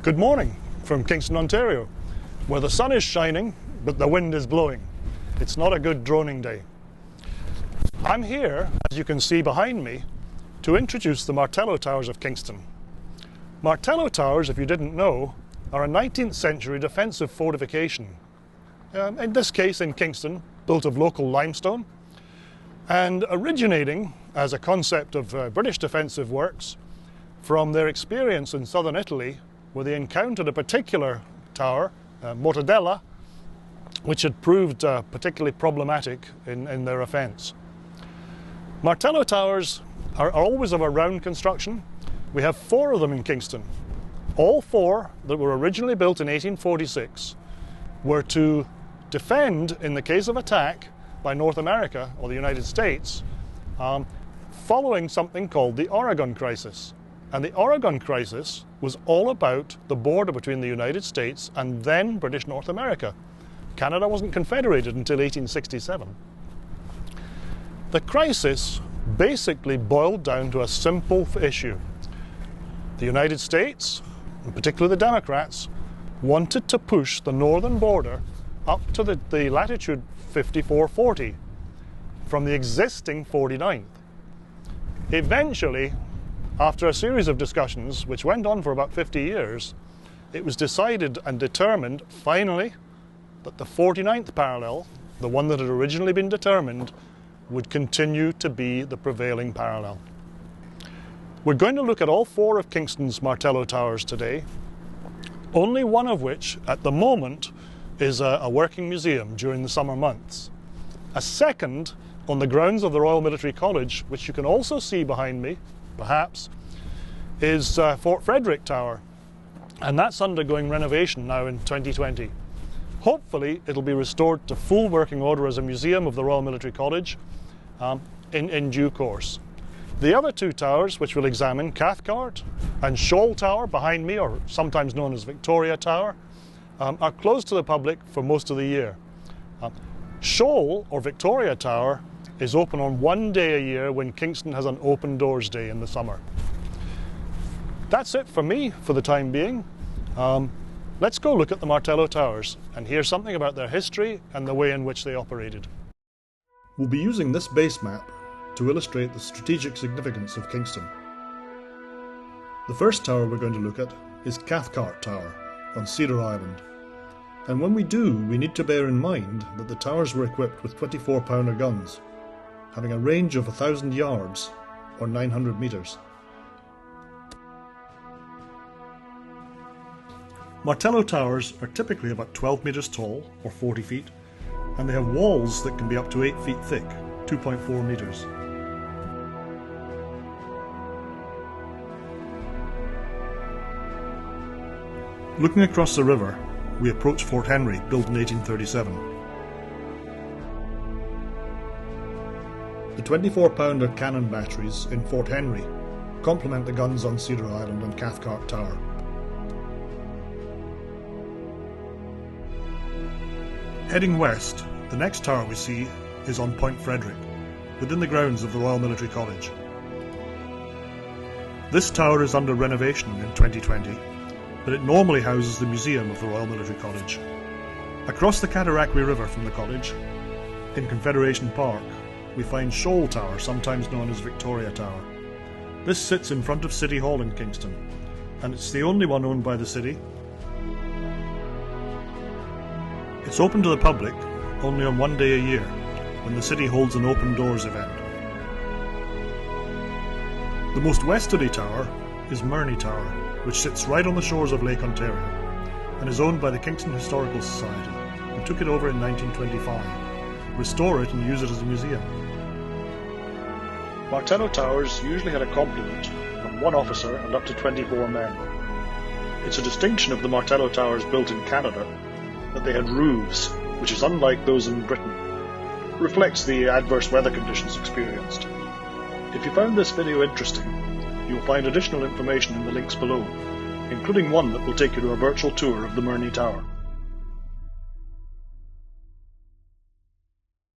Good morning from Kingston, Ontario, where the sun is shining but the wind is blowing. It's not a good droning day. I'm here, as you can see behind me, to introduce the Martello Towers of Kingston. Martello Towers, if you didn't know, are a 19th century defensive fortification. In this case in Kingston, built of local limestone, and originating as a concept of British defensive works from their experience in southern Italy, where they encountered a particular tower, Martello, which had proved particularly problematic in their offence. Martello towers are always of a round construction. We have 4 of them in Kingston. All 4 that were originally built in 1846 were to defend, in the case of attack by North America or the United States, following something called the Oregon Crisis. And the Oregon Crisis was all about the border between the United States and then British North America. Canada wasn't confederated until 1867. The crisis basically boiled down to a simple issue. The United States, and particularly the Democrats, wanted to push the northern border up to the latitude 5440 from the existing 49th. Eventually, after a series of discussions, which went on for about 50 years, it was decided and determined, finally, that the 49th parallel, the one that had originally been determined, would continue to be the prevailing parallel. We're going to look at all 4 of Kingston's Martello towers today, only one of which, at the moment, is a working museum during the summer months. A second, on the grounds of the Royal Military College, which you can also see behind me, perhaps, is Fort Frederick Tower, and that's undergoing renovation now in 2020. Hopefully it'll be restored to full working order as a museum of the Royal Military College in due course. The other 2 towers which we'll examine, Cathcart and Shoal Tower behind me, or sometimes known as Victoria Tower, are closed to the public for most of the year. Shoal, or Victoria Tower, is open on one day a year when Kingston has an open doors day in the summer. That's it for me for the time being. Let's go look at the Martello Towers and hear something about their history and the way in which they operated. We'll be using this base map to illustrate the strategic significance of Kingston. The first tower we're going to look at is Cathcart Tower on Cedar Island. And when we do, we need to bear in mind that the towers were equipped with 24-pounder guns, having a range of 1,000 yards or 900 metres. Martello towers are typically about 12 metres tall, or 40 feet, and they have walls that can be up to 8 feet thick, 2.4 metres. Looking across the river, we approach Fort Henry, built in 1837. The 24-pounder cannon batteries in Fort Henry complement the guns on Cedar Island and Cathcart Tower. Heading west, the next tower we see is on Point Frederick, within the grounds of the Royal Military College. This tower is under renovation in 2020, but it normally houses the museum of the Royal Military College. Across the Cedar River from the college, in Confederation Park, we find Shoal Tower, sometimes known as Victoria Tower. This sits in front of City Hall in Kingston, and it's the only one owned by the city. It's open to the public only on one day a year, when the city holds an open doors event. The most westerly tower is Murnie Tower, which sits right on the shores of Lake Ontario, and is owned by the Kingston Historical Society, who took it over in 1925, restore it and use it as a museum. Martello towers usually had a complement of 1 officer and up to 24 men. It's a distinction of the Martello towers built in Canada that they had roofs, which is unlike those in Britain. It reflects the adverse weather conditions experienced. If you found this video interesting, you'll find additional information in the links below, including one that will take you to a virtual tour of the Murnie Tower.